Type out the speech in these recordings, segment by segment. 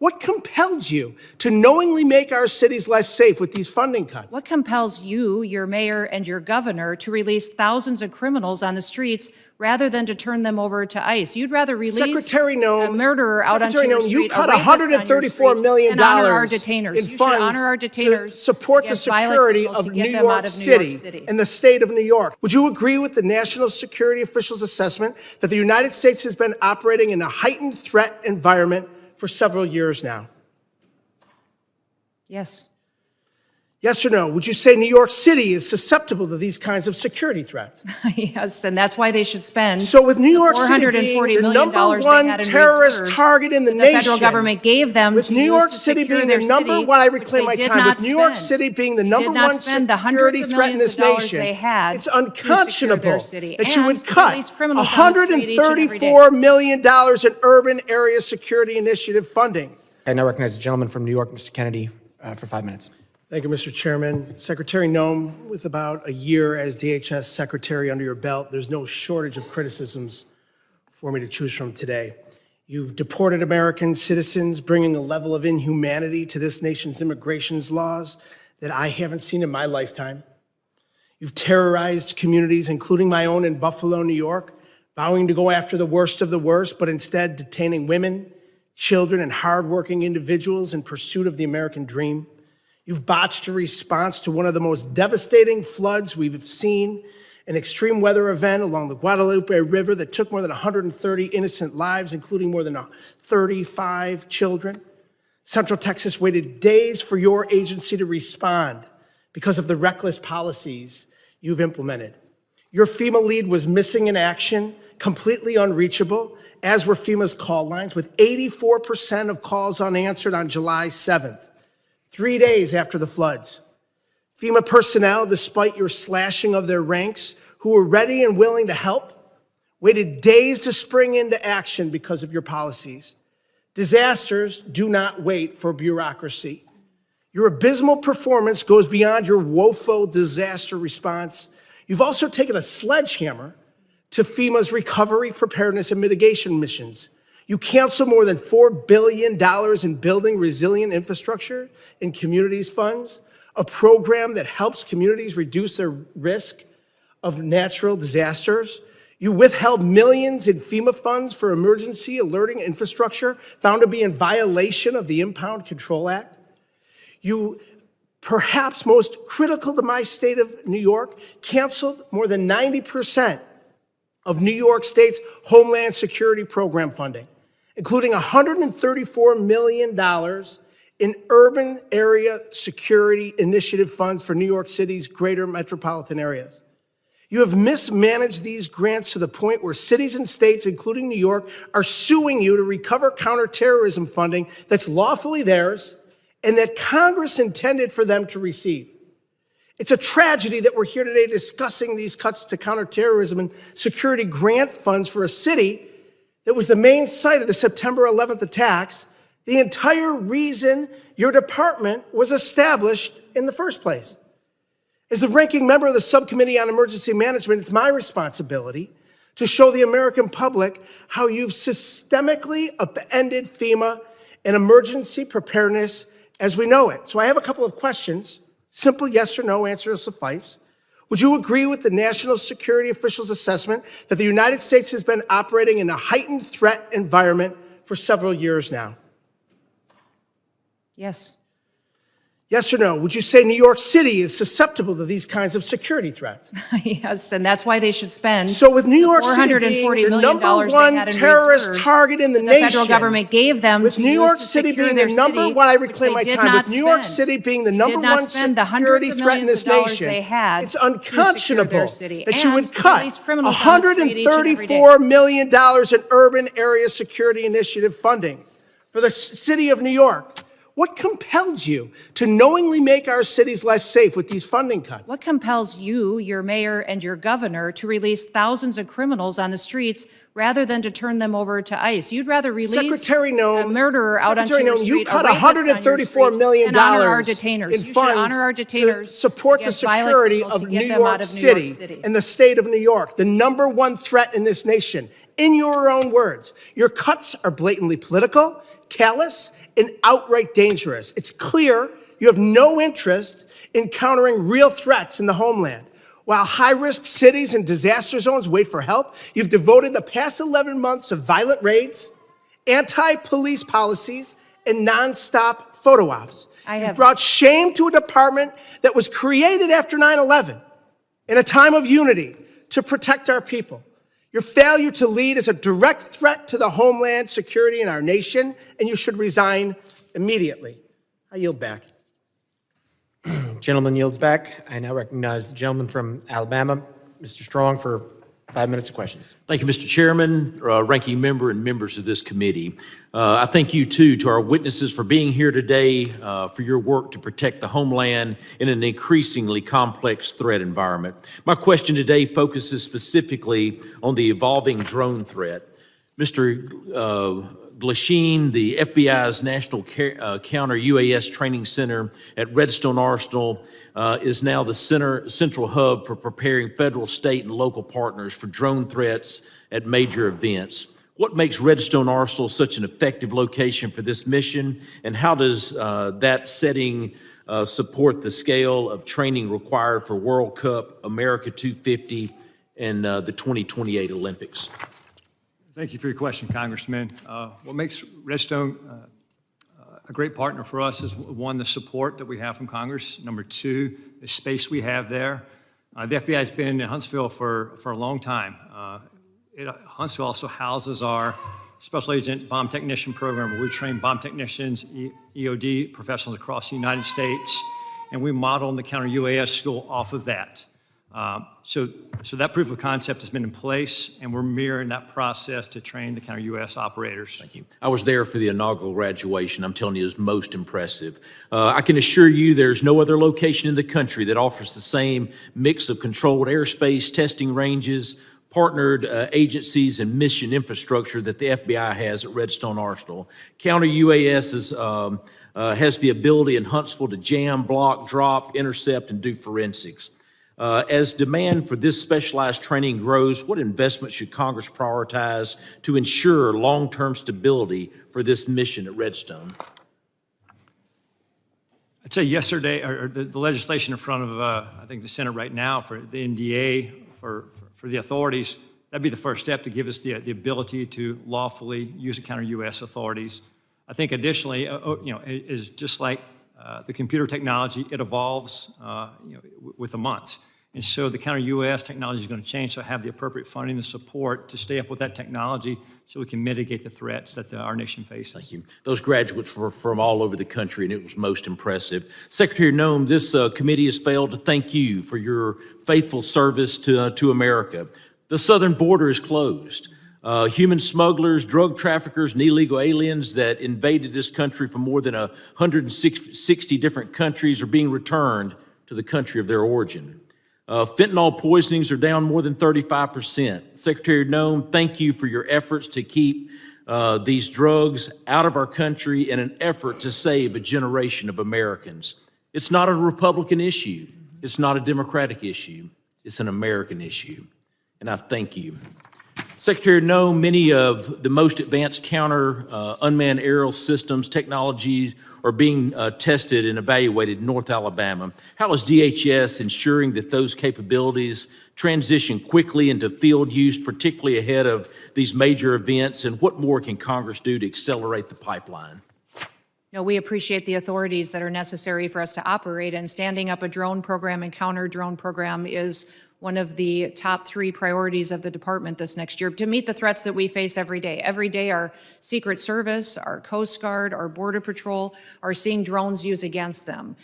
What compelled you to knowingly make our cities less safe with these funding cuts? What compels you, your mayor, and your governor to release thousands of criminals on the streets rather than to turn them over to ICE? You'd rather release Secretary Noem, a murderer out onto your street, you cut a $134 million and honor our detainers. in You should funds honor our detainers to support the against violent security criminals of to get New them York out of New City York City. and the state of New York. Would you agree with the national security officials' assessment that the United States has been operating in a heightened threat environment for several years now? Yes. Yes or no? Would you say New York City is susceptible to these kinds of security threats? Yes, and that's why they should spend So with New York City $440 being the million number they one had in terrorist reserves target in the that nation, the federal government gave them with to New use York to City secure being their the number city, one, I which reclaim they my did time, not with New York spend. City being the They number did not one spend the security hundreds of threat in millions this of dollars nation, they had it's to secure their unconscionable city that you would and cut release criminals on the street each and every day. $134 million in urban area security initiative funding. I now recognize the gentleman from New York, Mr. Kennedy, for 5 minutes. Thank you, Mr. Chairman. Secretary Noem, with about a year as DHS Secretary under your belt, there's no shortage of criticisms for me to choose from today. You've deported American citizens, bringing a level of inhumanity to this nation's immigration laws that I haven't seen in my lifetime. You've terrorized communities, including my own in Buffalo, New York, vowing to go after the worst of the worst, but instead detaining women, children, and hardworking individuals in pursuit of the American dream. You've botched a response to one of the most devastating floods we've seen, an extreme weather event along the Guadalupe River that took more than 130 innocent lives, including more than 35 children. Central Texas waited days for your agency to respond because of the reckless policies you've implemented. Your FEMA lead was missing in action, completely unreachable, as were FEMA's call lines, with 84% of calls unanswered on July 7th. 3 days after the floods. FEMA personnel, despite your slashing of their ranks, who were ready and willing to help, waited days to spring into action because of your policies. Disasters do not wait for bureaucracy. Your abysmal performance goes beyond your woeful disaster response. You've also taken a sledgehammer to FEMA's recovery, preparedness, and mitigation missions. You cancel more than $4 billion in building resilient infrastructure in communities funds, a program that helps communities reduce their risk of natural disasters. You withheld millions in FEMA funds for emergency alerting infrastructure found to be in violation of the Impound Control Act. You, perhaps most critical to my state of New York, canceled more than 90% of New York State's Homeland Security Program funding, including $134 million in urban area security initiative funds for New York City's greater metropolitan areas. You have mismanaged these grants to the point where cities and states, including New York, are suing you to recover counterterrorism funding that's lawfully theirs and that Congress intended for them to receive. It's a tragedy that we're here today discussing these cuts to counterterrorism and security grant funds for a city that was the main site of the September 11th attacks, the entire reason your department was established in the first place. As the ranking member of the Subcommittee on Emergency Management, it's my responsibility to show the American public how you've systemically upended FEMA and emergency preparedness as we know it. So I have a couple of questions. Simple yes or no answer will suffice. Would you agree with the national security officials' assessment that the United States has been operating in a heightened threat environment for several years now? Yes. Yes or no? Would you say New York City is susceptible to these kinds of security threats? Yes, and that's why they should spend So with New York City being the number one terrorist target in the nation, the federal government gave them with to New use York to City secure being their the number city, one, I which reclaim they my did time, not with New York spend. City being the They number did not one spend the security hundreds of threat in millions this of dollars nation, they had it's to secure their unconscionable city that you and would to cut release criminals on the street each and every day. $134 million in urban area security initiative funding for the city of New York. What compelled you to knowingly make our cities less safe with these funding cuts? What compels you, your mayor, and your governor to release thousands of criminals on the streets rather than to turn them over to ICE? You'd rather release Secretary Noem, a murderer out onto your street, you cut a rapist on your $134 street, million and honor our detainers. in You should funds honor our detainers to support the against violent security criminals of to get New them out York of New York City City. and the state of New York, the number one threat in this nation. In your own words, your cuts are blatantly political, callous, and outright dangerous. It's clear you have no interest in countering real threats in the homeland. While high-risk cities and disaster zones wait for help, you've devoted the past 11 months of violent raids, anti-police policies, and nonstop photo ops. You've brought shame to a department that was created after 9/11 in a time of unity to protect our people. Your failure to lead is a direct threat to the homeland security in our nation, and you should resign immediately. I yield back. Gentleman yields back. I now recognize the gentleman from Alabama, Mr. Strong, for 5 minutes of questions. Thank you, Mr. Chairman, ranking member, and members of this committee. I thank you, too, to our witnesses for being here today, for your work to protect the homeland in an increasingly complex threat environment. My question today focuses specifically on the evolving drone threat. Mr. Glasheen, the FBI's National Counter UAS Training Center at Redstone Arsenal is now the central hub for preparing federal, state, and local partners for drone threats at major events. What makes Redstone Arsenal such an effective location for this mission, and how does that setting support the scale of training required for World Cup, America 250, and the 2028 Olympics? Thank you for your question, Congressman. What makes Redstone a great partner for us is, one, the support that we have from Congress. Number two, the space we have there. The FBI has been in Huntsville for a long time. Huntsville also houses our Special Agent Bomb Technician Program, where we train bomb technicians, EOD professionals across the United States, and we model in the Counter UAS school off of that. So that proof of concept has been in place, and we're mirroring that process to train the counter-UAS operators. Thank you. I was there for the inaugural graduation. I'm telling you, it was most impressive. I can assure you there's no other location in the country that offers the same mix of controlled airspace, testing ranges, partnered agencies, and mission infrastructure that the FBI has at Redstone Arsenal. Counter-UAS has the ability in Huntsville to jam, block, drop, intercept, and do forensics. As demand for this specialized training grows, what investment should Congress prioritize to ensure long-term stability for this mission at Redstone? I'd say yesterday, or the legislation in front of, I think, the Senate right now for the NDA, for the authorities, that'd be the first step to give us the ability to lawfully use the counter-UAS authorities. I think additionally, is just like the computer technology, it evolves with the months. And so the counter-UAS technology is going to change, so have the appropriate funding and support to stay up with that technology so we can mitigate the threats that our nation faces. Thank you. Those graduates were from all over the country, and it was most impressive. Secretary Noem, this committee has failed to thank you for your faithful service to America. The southern border is closed. Human smugglers, drug traffickers, and illegal aliens that invaded this country from more than 160 different countries are being returned to the country of their origin. Fentanyl poisonings are down more than 35%. Secretary Noem, thank you for your efforts to keep these drugs out of our country in an effort to save a generation of Americans. It's not a Republican issue. It's not a Democratic issue. It's an American issue. And I thank you. Secretary Noem, many of the most advanced counter unmanned aerial systems technologies are being tested and evaluated in North Alabama. How is DHS ensuring that those capabilities transition quickly into field use, particularly ahead of these major events? And what more can Congress do to accelerate the pipeline? We appreciate the authorities that are necessary for us to operate, and standing up a drone program and counter drone program is one of the top 3 priorities of the department this next year to meet the threats that we face every day. Every day, our Secret Service, our Coast Guard, our Border Patrol are seeing drones used against them.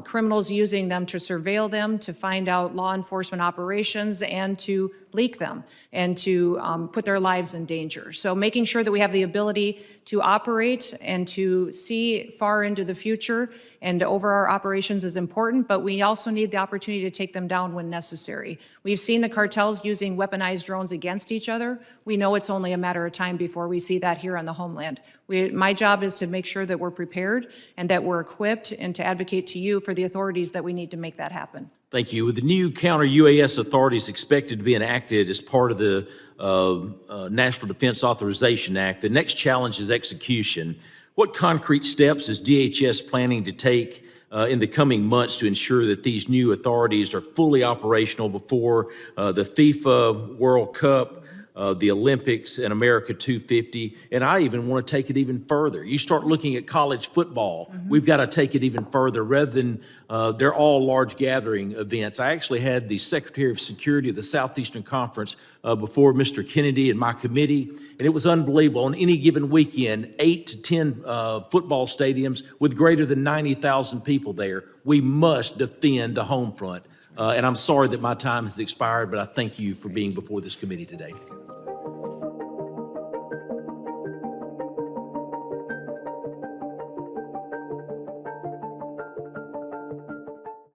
Criminals using them to surveil them, to find out law enforcement operations, and to leak them, and to put their lives in danger. So making sure that we have the ability to operate and to see far into the future and over our operations is important, but we also need the opportunity to take them down when necessary. We've seen the cartels using weaponized drones against each other. We know it's only a matter of time before we see that here on the homeland. My job is to make sure that we're prepared and that we're equipped, and to advocate to you for the authorities that we need to make that happen. Thank you. With the new counter-UAS authorities expected to be enacted as part of the National Defense Authorization Act, the next challenge is execution. What concrete steps is DHS planning to take in the coming months to ensure that these new authorities are fully operational before the FIFA World Cup, the Olympics, and America 250? And I even want to take it even further. You start looking at college football, we've got to take it even further rather than they're all large gathering events. I actually had the Secretary of Security of the Southeastern Conference before Mr. Kennedy and my committee, and it was unbelievable. On any given weekend, 8 to 10 football stadiums with greater than 90,000 people there. We must defend the home front. And I'm sorry that my time has expired, but I thank you for being before this committee today.